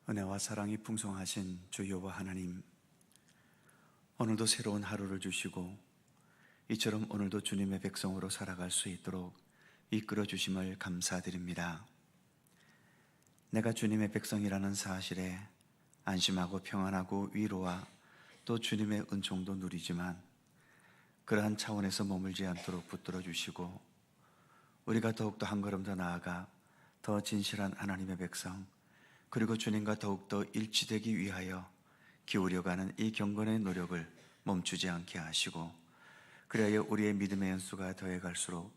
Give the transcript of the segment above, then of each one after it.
은혜와 사랑이 풍성하신 주 여호와 하나님, 오늘도 새로운 하루를 주시고 이처럼 오늘도 주님의 백성으로 살아갈 수 있도록 이끌어 주심을 감사드립니다. 내가 주님의 백성이라는 사실에 안심하고 평안하고 위로와 또 주님의 은총도 누리지만 그러한 차원에서 머물지 않도록 붙들어 주시고 우리가 더욱더 한 걸음 더 나아가 더 진실한 하나님의 백성, 그리고 주님과 더욱더 일치되기 위하여 기울여가는 이 경건의 노력을 멈추지 않게 하시고, 그리하여 우리의 믿음의 연수가 더해갈수록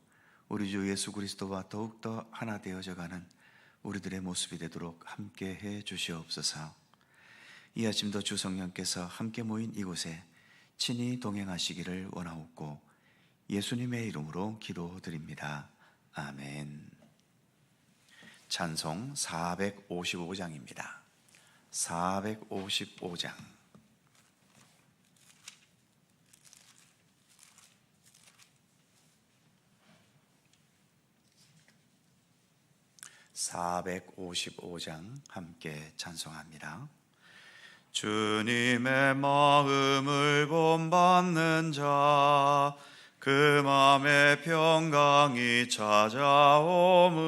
우리 주 예수 그리스도와 더욱더 하나 되어져가는 우리들의 모습이 되도록 함께해 주시옵소서. 이 아침도 주 성령께서 함께 모인 이곳에 친히 동행하시기를 원하옵고 예수님의 이름으로 기도드립니다. 아멘. 찬송 455장입니다. 455장. 함께 찬송합니다. 주님의 마음을 본받는 자, 그 맘에 평강이 찾아옴은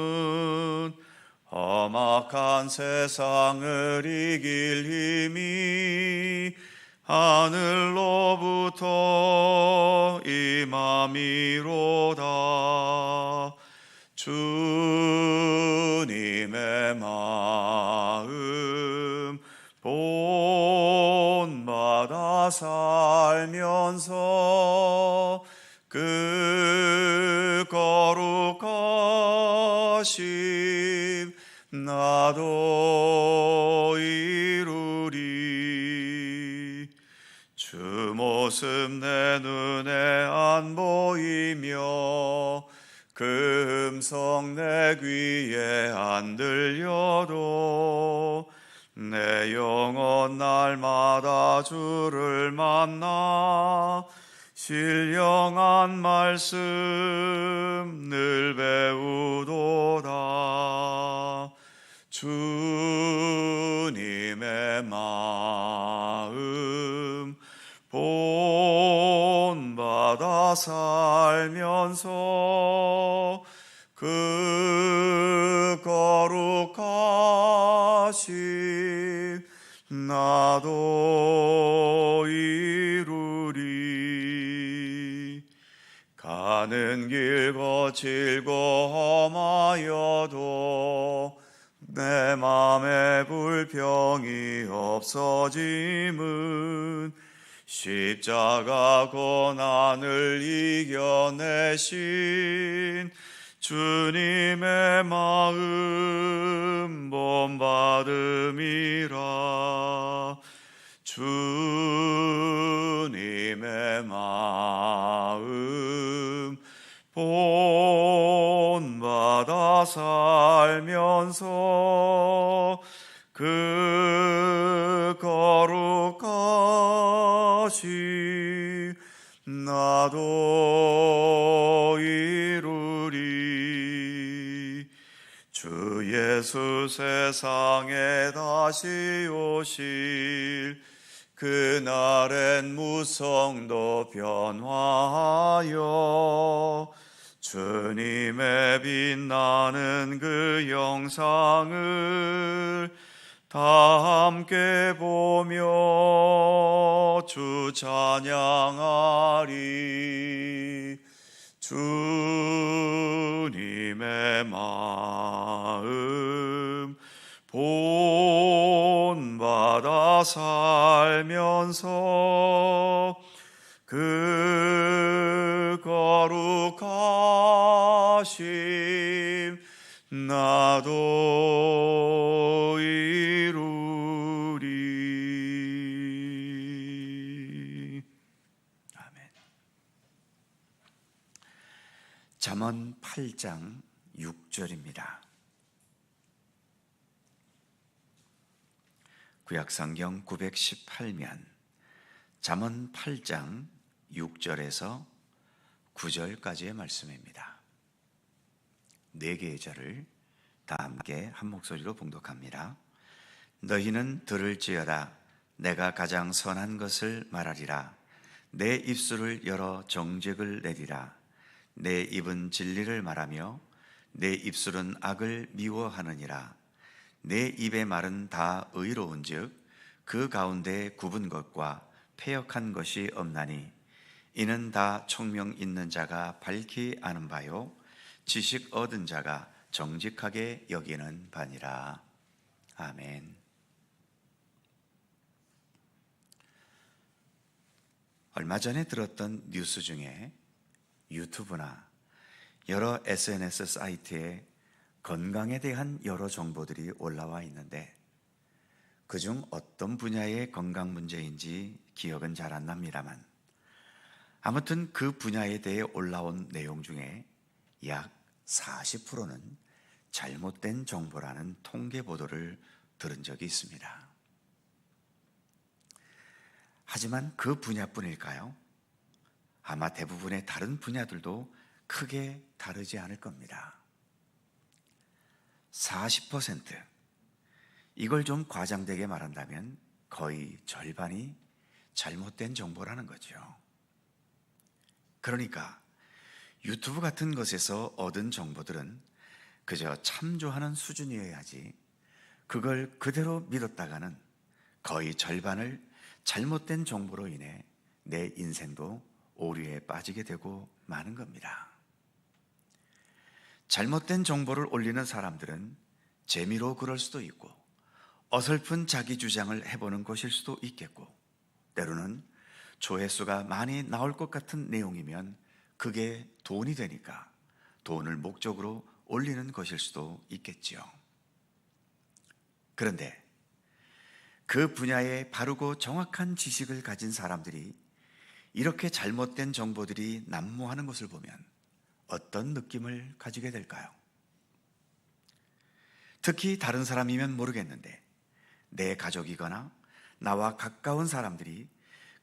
험악한 세상을 이길 힘이 하늘로부터 임함이로다. 주님의 마음 본받아 살면서 그 거룩하심 나도 이루리. 주 모습 내 눈에 안 보이며 그 음성 내 귀에 안 들려도 내 영혼 날마다 주를 만나 신령한 말씀 늘 배우도다. 주님의 마음 본받아 살면서 그 거룩하심 나도 이루리. 가는 길 거칠고 험하여도 내 맘에 불평이 없어짐은 십자가 고난을 이겨내신 주님의 마음 본받음이라. 주님의 마음 본받아 살면서 그 거룩하심 나도 이루리. 주 예수 세상에 다시 오실 그날엔 무성도 변화하여 주님의 빛나는 그 영상을 다 함께 보며 주 찬양하리. 주님의 마음 본받아 살면서 그 거룩하심 나도 이루리. 아멘. 잠언 8장 6절입니다. 구약성경 918면 잠언 8장 6절에서 9절까지의 말씀입니다. 4개의 절을 다 함께 한 목소리로 봉독합니다. 너희는 들을지어다. 내가 가장 선한 것을 말하리라. 내 입술을 열어 정직을 내리라. 내 입은 진리를 말하며 내 입술은 악을 미워하느니라. 내 입의 말은 다 의로운즉 그 가운데 굽은 것과 패역한 것이 없나니 이는 다 총명 있는 자가 밝히 아는 바요 지식 얻은 자가 정직하게 여기는 바니라. 아멘. 얼마 전에 들었던 뉴스 중에 유튜브나 여러 SNS 사이트에 건강에 대한 여러 정보들이 올라와 있는데 그중 어떤 분야의 건강 문제인지 기억은 잘 안 납니다만 아무튼 그 분야에 대해 올라온 내용 중에 약 40%는 잘못된 정보라는 통계 보도를 들은 적이 있습니다. 하지만 그 분야뿐일까요? 아마 대부분의 다른 분야들도 크게 다르지 않을 겁니다. 40%. 이걸 좀 과장되게 말한다면 거의 절반이 잘못된 정보라는 거죠. 그러니까 유튜브 같은 것에서 얻은 정보들은 그저 참조하는 수준이어야지 그걸 그대로 믿었다가는 거의 절반을 잘못된 정보로 인해 내 인생도 오류에 빠지게 되고 마는 겁니다. 잘못된 정보를 올리는 사람들은 재미로 그럴 수도 있고 어설픈 자기 주장을 해보는 것일 수도 있겠고 때로는 조회수가 많이 나올 것 같은 내용이면 그게 돈이 되니까 돈을 목적으로 올리는 것일 수도 있겠지요. 그런데 그 분야에 바르고 정확한 지식을 가진 사람들이 이렇게 잘못된 정보들이 난무하는 것을 보면 어떤 느낌을 가지게 될까요? 특히 다른 사람이면 모르겠는데 내 가족이거나 나와 가까운 사람들이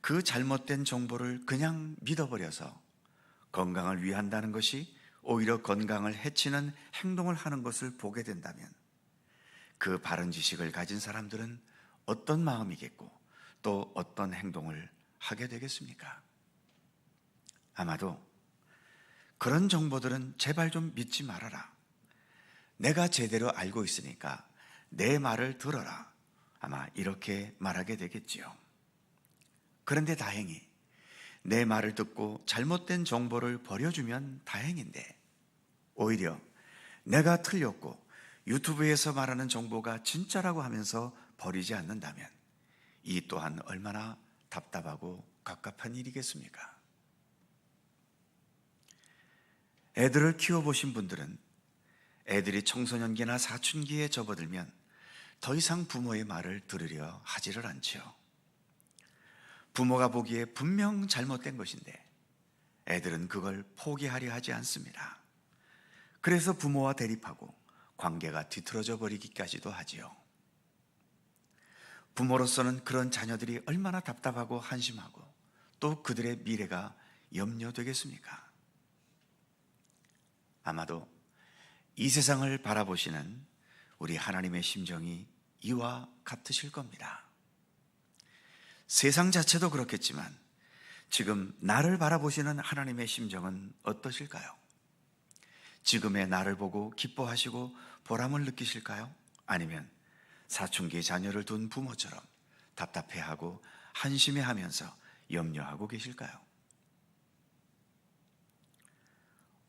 그 잘못된 정보를 그냥 믿어버려서 건강을 위한다는 것이 오히려 건강을 해치는 행동을 하는 것을 보게 된다면 그 바른 지식을 가진 사람들은 어떤 마음이겠고 또 어떤 행동을 하게 되겠습니까? 아마도 그런 정보들은 제발 좀 믿지 말아라. 내가 제대로 알고 있으니까 내 말을 들어라. 아마 이렇게 말하게 되겠지요. 그런데 다행히 내 말을 듣고 잘못된 정보를 버려주면 다행인데 오히려 내가 틀렸고 유튜브에서 말하는 정보가 진짜라고 하면서 버리지 않는다면 이 또한 얼마나 답답하고 갑갑한 일이겠습니까? 애들을 키워보신 분들은 애들이 청소년기나 사춘기에 접어들면 더 이상 부모의 말을 들으려 하지를 않지요. 부모가 보기에 분명 잘못된 것인데 애들은 그걸 포기하려 하지 않습니다. 그래서 부모와 대립하고 관계가 뒤틀어져 버리기까지도 하지요. 부모로서는 그런 자녀들이 얼마나 답답하고 한심하고 또 그들의 미래가 염려되겠습니까? 아마도 이 세상을 바라보시는 우리 하나님의 심정이 이와 같으실 겁니다. 세상 자체도 그렇겠지만 지금 나를 바라보시는 하나님의 심정은 어떠실까요? 지금의 나를 보고 기뻐하시고 보람을 느끼실까요? 아니면 사춘기 자녀를 둔 부모처럼 답답해하고 한심해하면서 염려하고 계실까요?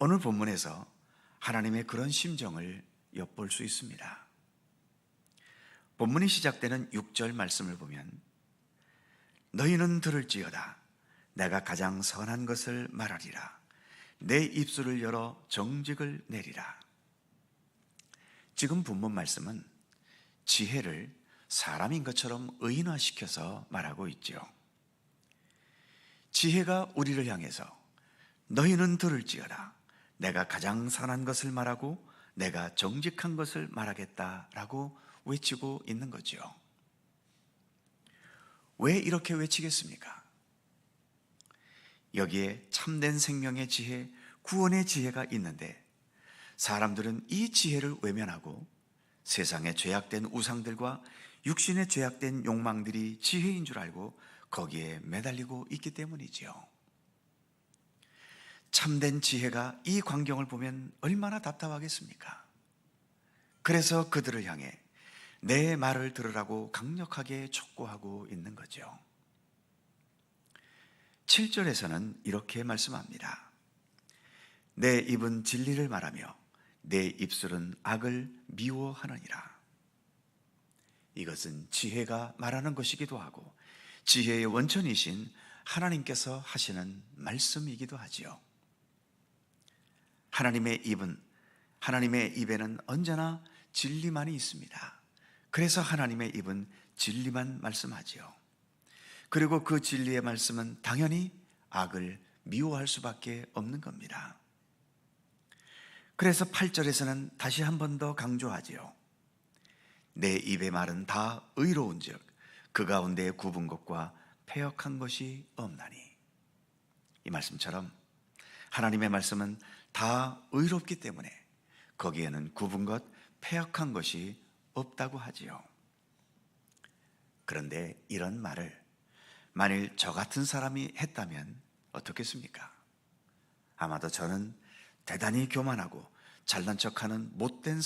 오늘 본문에서 하나님의 그런 심정을 엿볼 수 있습니다. 본문이 시작되는 6절 말씀을 보면 너희는 들을지어다 내가 가장 선한 것을 말하리라 내 입술을 열어 정직을 내리라. 지금 본문 말씀은 지혜를 사람인 것처럼 의인화시켜서 말하고 있죠. 지혜가 우리를 향해서 너희는 들을지어다 내가 가장 선한 것을 말하고 내가 정직한 것을 말하겠다라고 외치고 있는 거죠. 왜 이렇게 외치겠습니까? 여기에 참된 생명의 지혜, 구원의 지혜가 있는데 사람들은 이 지혜를 외면하고 세상의 죄악된 우상들과 육신에 죄악된 욕망들이 지혜인 줄 알고 거기에 매달리고 있기 때문이지요. 참된 지혜가 이 광경을 보면 얼마나 답답하겠습니까? 그래서 그들을 향해 내 말을 들으라고 강력하게 촉구하고 있는 거죠. 7절에서는 이렇게 말씀합니다. 내 입은 진리를 말하며 내 입술은 악을 미워하느니라. 이것은 지혜가 말하는 것이기도 하고 지혜의 원천이신 하나님께서 하시는 말씀이기도 하지요. 하나님의 입에는 언제나 진리만이 있습니다. 그래서 하나님의 입은 진리만 말씀하지요. 그리고 그 진리의 말씀은 당연히 악을 미워할 수밖에 없는 겁니다. 그래서 8절에서는 다시 한 번 더 강조하지요. 내 입의 말은 다 의로운즉 그 가운데 굽은 것과 패역한 것이 없나니. 이 말씀처럼 하나님의 말씀은 다 의롭기 때문에 거기에는 굽은 것, 패역한 것이 없다고 하지요. 그런데 이런 말을 만일 저 같은 사람이 했다면 어떻겠습니까? 아마도 저는 대단히 교만하고 잘난 척하는 못된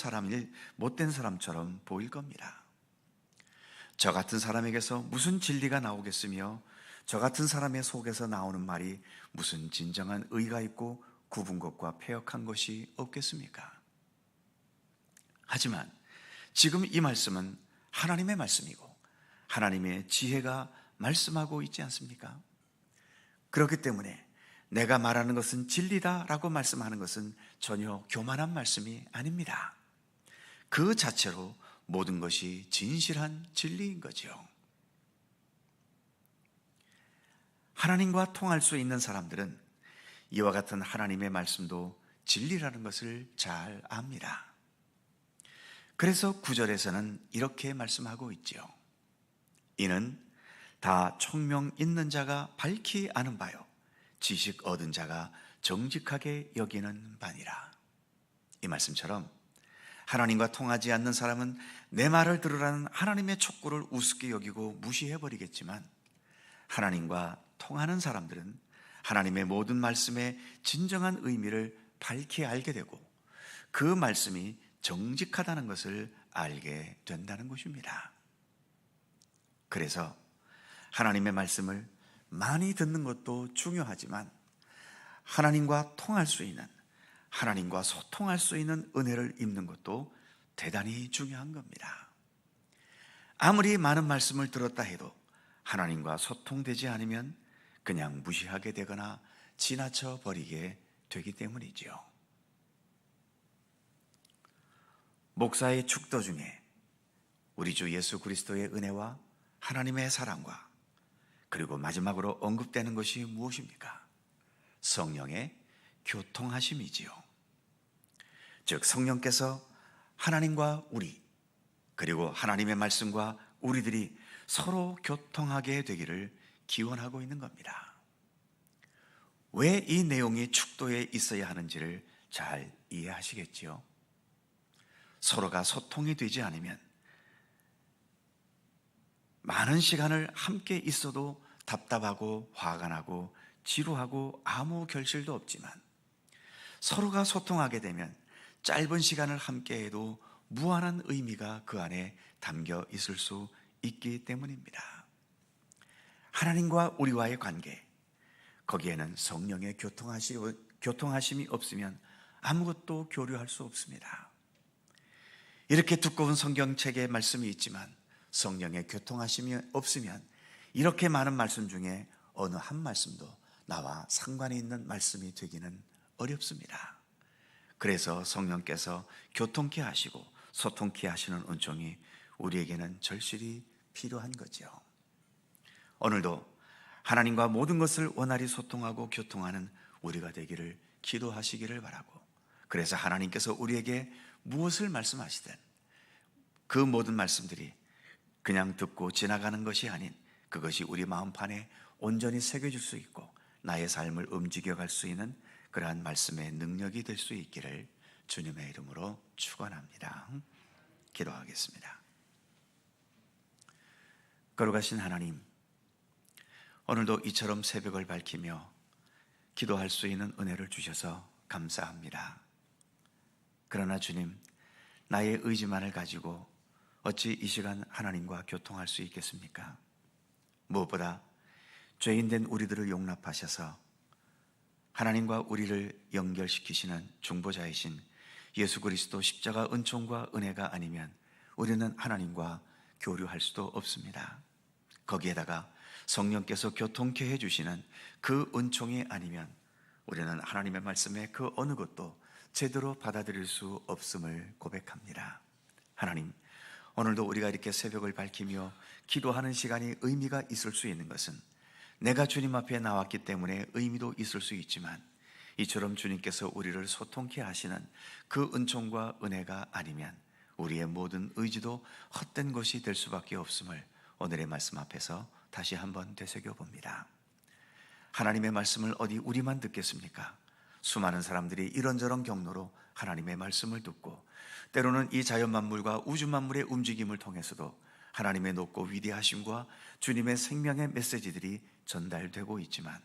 사람처럼 보일 겁니다. 저 같은 사람에게서 무슨 진리가 나오겠으며 저 같은 사람의 속에서 나오는 말이 무슨 진정한 의가 있고 굽은 것과 패역한 것이 없겠습니까? 하지만 지금 이 말씀은 하나님의 말씀이고 하나님의 지혜가 말씀하고 있지 않습니까? 그렇기 때문에 내가 말하는 것은 진리다라고 말씀하는 것은 전혀 교만한 말씀이 아닙니다. 그 자체로 모든 것이 진실한 진리인 거죠. 하나님과 통할 수 있는 사람들은 이와 같은 하나님의 말씀도 진리라는 것을 잘 압니다. 그래서 9절에서는 이렇게 말씀하고 있죠. 이는 다 총명 있는 자가 밝히 아는 바요 지식 얻은 자가 정직하게 여기는 바니라. 이 말씀처럼 하나님과 통하지 않는 사람은 내 말을 들으라는 하나님의 촉구를 우습게 여기고 무시해버리겠지만 하나님과 통하는 사람들은 하나님의 모든 말씀의 진정한 의미를 밝히 알게 되고 그 말씀이 정직하다는 것을 알게 된다는 것입니다. 그래서 하나님의 말씀을 많이 듣는 것도 중요하지만 하나님과 통할 수 있는, 하나님과 소통할 수 있는 은혜를 입는 것도 대단히 중요한 겁니다. 아무리 많은 말씀을 들었다 해도 하나님과 소통되지 않으면 그냥 무시하게 되거나 지나쳐 버리게 되기 때문이지요. 목사의 축도 중에 우리 주 예수 그리스도의 은혜와 하나님의 사랑과 그리고 마지막으로 언급되는 것이 무엇입니까? 성령의 교통하심이지요. 즉 성령께서 하나님과 우리 그리고 하나님의 말씀과 우리들이 서로 교통하게 되기를 기원하고 있는 겁니다. 왜 이 내용이 축도에 있어야 하는지를 잘 이해하시겠지요? 서로가 소통이 되지 않으면 많은 시간을 함께 있어도 답답하고 화가 나고 지루하고 아무 결실도 없지만 서로가 소통하게 되면 짧은 시간을 함께 해도 무한한 의미가 그 안에 담겨 있을 수 있기 때문입니다. 하나님과 우리와의 관계, 거기에는 성령의 교통하심이 없으면 아무것도 교류할 수 없습니다. 이렇게 두꺼운 성경책에 말씀이 있지만 성령의 교통하심이 없으면 이렇게 많은 말씀 중에 어느 한 말씀도 나와 상관이 있는 말씀이 되기는 어렵습니다. 그래서 성령께서 교통케 하시고 소통케 하시는 은총이 우리에게는 절실히 필요한 거죠. 오늘도 하나님과 모든 것을 원활히 소통하고 교통하는 우리가 되기를 기도하시기를 바라고, 그래서 하나님께서 우리에게 무엇을 말씀하시든 그 모든 말씀들이 그냥 듣고 지나가는 것이 아닌 그것이 우리 마음판에 온전히 새겨질 수 있고 나의 삶을 움직여갈 수 있는 그러한 말씀의 능력이 될 수 있기를 주님의 이름으로 축원합니다. 기도하겠습니다. 거룩하신 하나님, 오늘도 이처럼 새벽을 밝히며 기도할 수 있는 은혜를 주셔서 감사합니다. 그러나 주님, 나의 의지만을 가지고 어찌 이 시간 하나님과 교통할 수 있겠습니까? 무엇보다 죄인된 우리들을 용납하셔서 하나님과 우리를 연결시키시는 중보자이신 예수 그리스도 십자가 은총과 은혜가 아니면 우리는 하나님과 교류할 수도 없습니다. 거기에다가 성령께서 교통케 해주시는 그 은총이 아니면 우리는 하나님의 말씀에 그 어느 것도 제대로 받아들일 수 없음을 고백합니다. 하나님, 오늘도 우리가 이렇게 새벽을 밝히며 기도하는 시간이 의미가 있을 수 있는 것은 내가 주님 앞에 나왔기 때문에 의미도 있을 수 있지만, 이처럼 주님께서 우리를 소통케 하시는 그 은총과 은혜가 아니면 우리의 모든 의지도 헛된 것이 될 수밖에 없음을 오늘의 말씀 앞에서 다시 한번 되새겨봅니다. 하나님의 말씀을 어디 우리만 듣겠습니까? 수많은 사람들이 이런저런 경로로 하나님의 말씀을 듣고, 때로는 이 자연만물과 우주만물의 움직임을 통해서도 하나님의 높고 위대하심과 주님의 생명의 메시지들이 전달되고 있지만,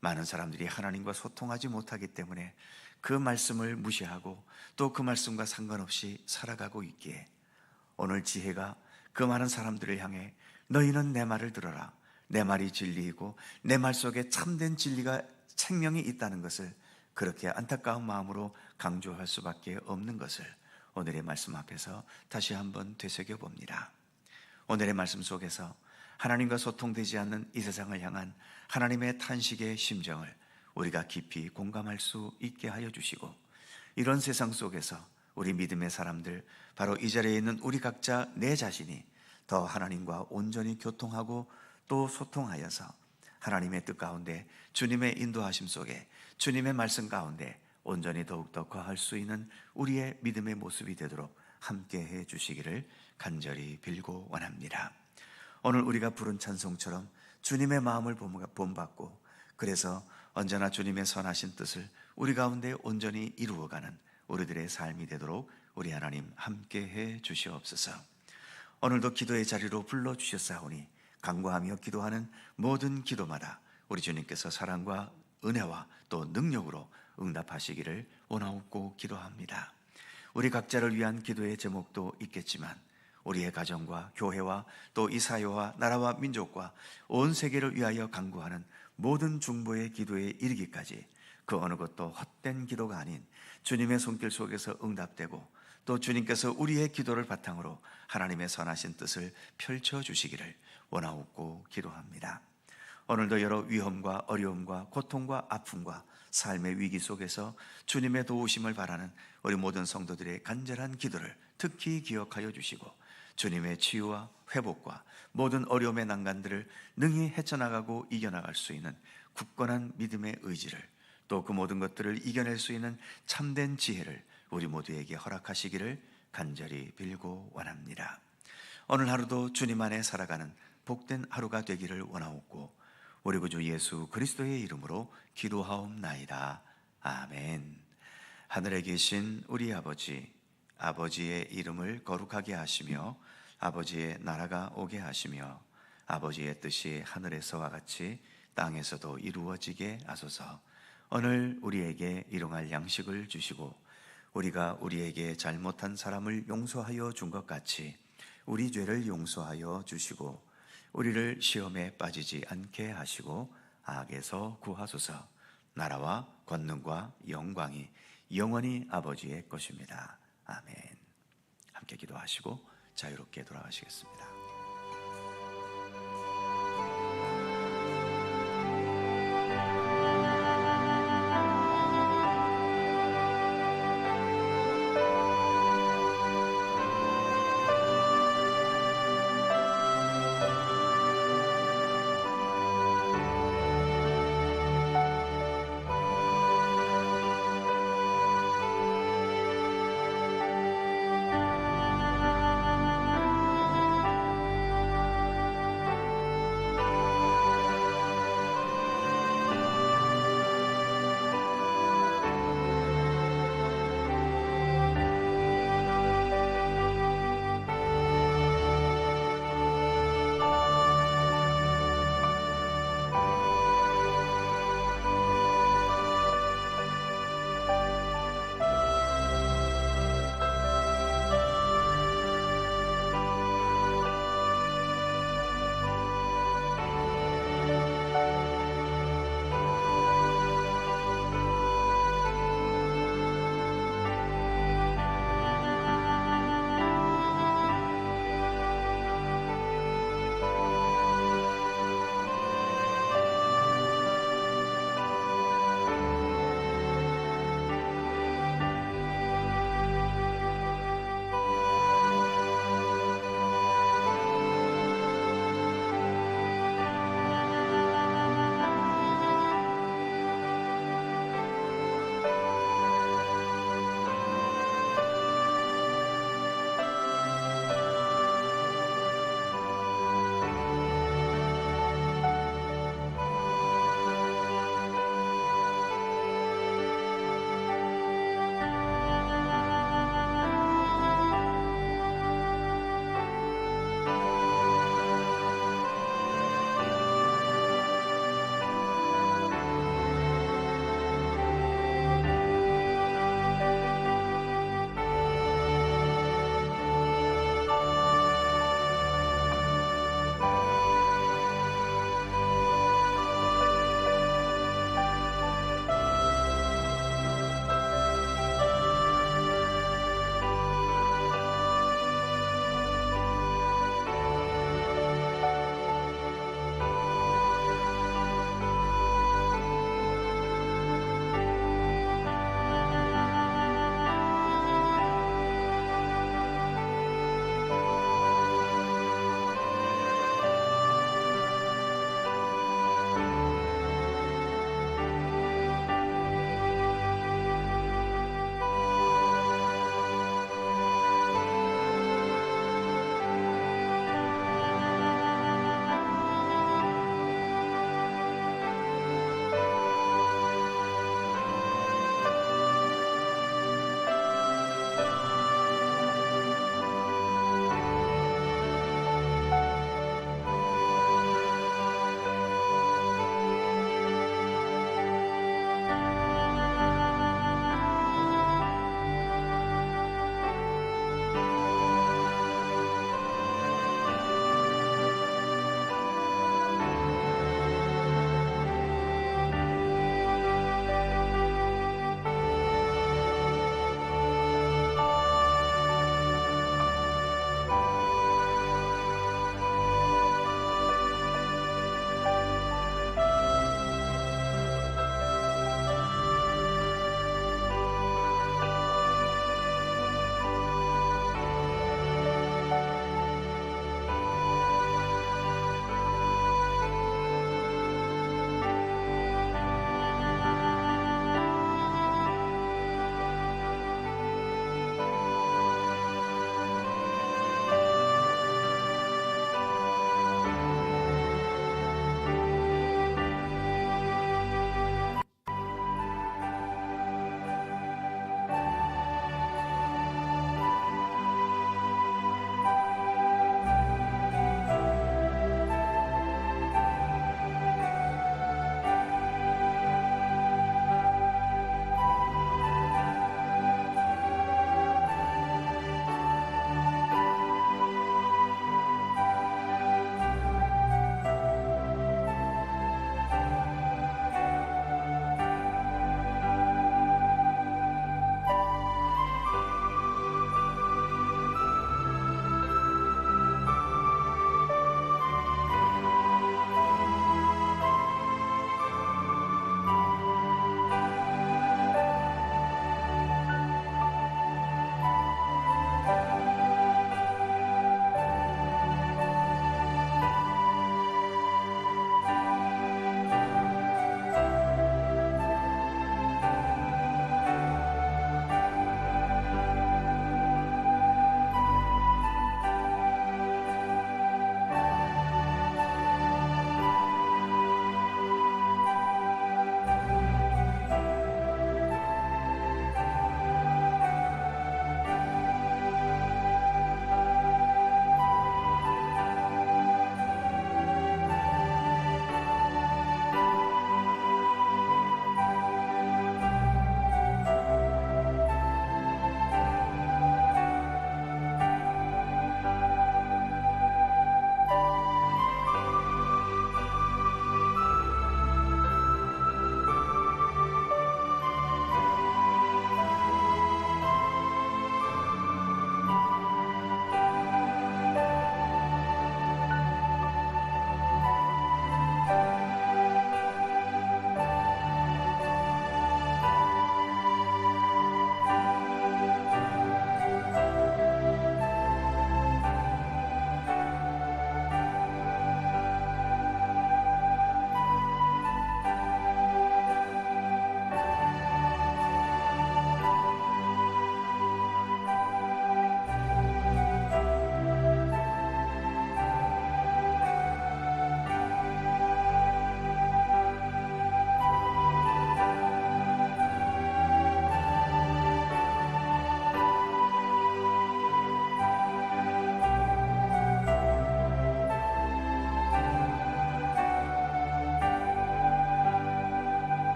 많은 사람들이 하나님과 소통하지 못하기 때문에 그 말씀을 무시하고 또 그 말씀과 상관없이 살아가고 있기에, 오늘 지혜가 그 많은 사람들을 향해 너희는 내 말을 들어라, 내 말이 진리이고 내 말 속에 참된 진리가 생명이 있다는 것을 그렇게 안타까운 마음으로 강조할 수밖에 없는 것을 오늘의 말씀 앞에서 다시 한번 되새겨 봅니다. 오늘의 말씀 속에서 하나님과 소통되지 않는 이 세상을 향한 하나님의 탄식의 심정을 우리가 깊이 공감할 수 있게 하여 주시고, 이런 세상 속에서 우리 믿음의 사람들, 바로 이 자리에 있는 우리 각자 내 자신이 더 하나님과 온전히 교통하고 또 소통하여서 하나님의 뜻 가운데, 주님의 인도하심 속에, 주님의 말씀 가운데 온전히 더욱더 거할 수 있는 우리의 믿음의 모습이 되도록 함께해 주시기를 간절히 빌고 원합니다. 오늘 우리가 부른 찬송처럼 주님의 마음을 본받고, 그래서 언제나 주님의 선하신 뜻을 우리 가운데 온전히 이루어가는 우리들의 삶이 되도록 우리 하나님 함께해 주시옵소서. 오늘도 기도의 자리로 불러주셨사오니 간구하며 기도하는 모든 기도마다 우리 주님께서 사랑과 은혜와 또 능력으로 응답하시기를 원하옵고 기도합니다. 우리 각자를 위한 기도의 제목도 있겠지만, 우리의 가정과 교회와 또 이 사회와 나라와 민족과 온 세계를 위하여 간구하는 모든 중보의 기도에 이르기까지 그 어느 것도 헛된 기도가 아닌 주님의 손길 속에서 응답되고, 또 주님께서 우리의 기도를 바탕으로 하나님의 선하신 뜻을 펼쳐주시기를 원하옵고 기도합니다. 오늘도 여러 위험과 어려움과 고통과 아픔과 삶의 위기 속에서 주님의 도우심을 바라는 우리 모든 성도들의 간절한 기도를 특히 기억하여 주시고, 주님의 치유와 회복과 모든 어려움의 난간들을 능히 헤쳐나가고 이겨나갈 수 있는 굳건한 믿음의 의지를, 또 그 모든 것들을 이겨낼 수 있는 참된 지혜를 우리 모두에게 허락하시기를 간절히 빌고 원합니다. 오늘 하루도 주님 안에 살아가는 복된 하루가 되기를 원하옵고, 우리 구주 예수 그리스도의 이름으로 기도하옵나이다. 아멘. 하늘에 계신 우리 아버지, 아버지의 이름을 거룩하게 하시며 아버지의 나라가 오게 하시며 아버지의 뜻이 하늘에서와 같이 땅에서도 이루어지게 하소서. 오늘 우리에게 일용할 양식을 주시고, 우리가 우리에게 잘못한 사람을 용서하여 준 것 같이 우리 죄를 용서하여 주시고, 우리를 시험에 빠지지 않게 하시고 악에서 구하소서. 나라와 권능과 영광이 영원히 아버지의 것입니다. 아멘. 함께 기도하시고 자유롭게 돌아가시겠습니다.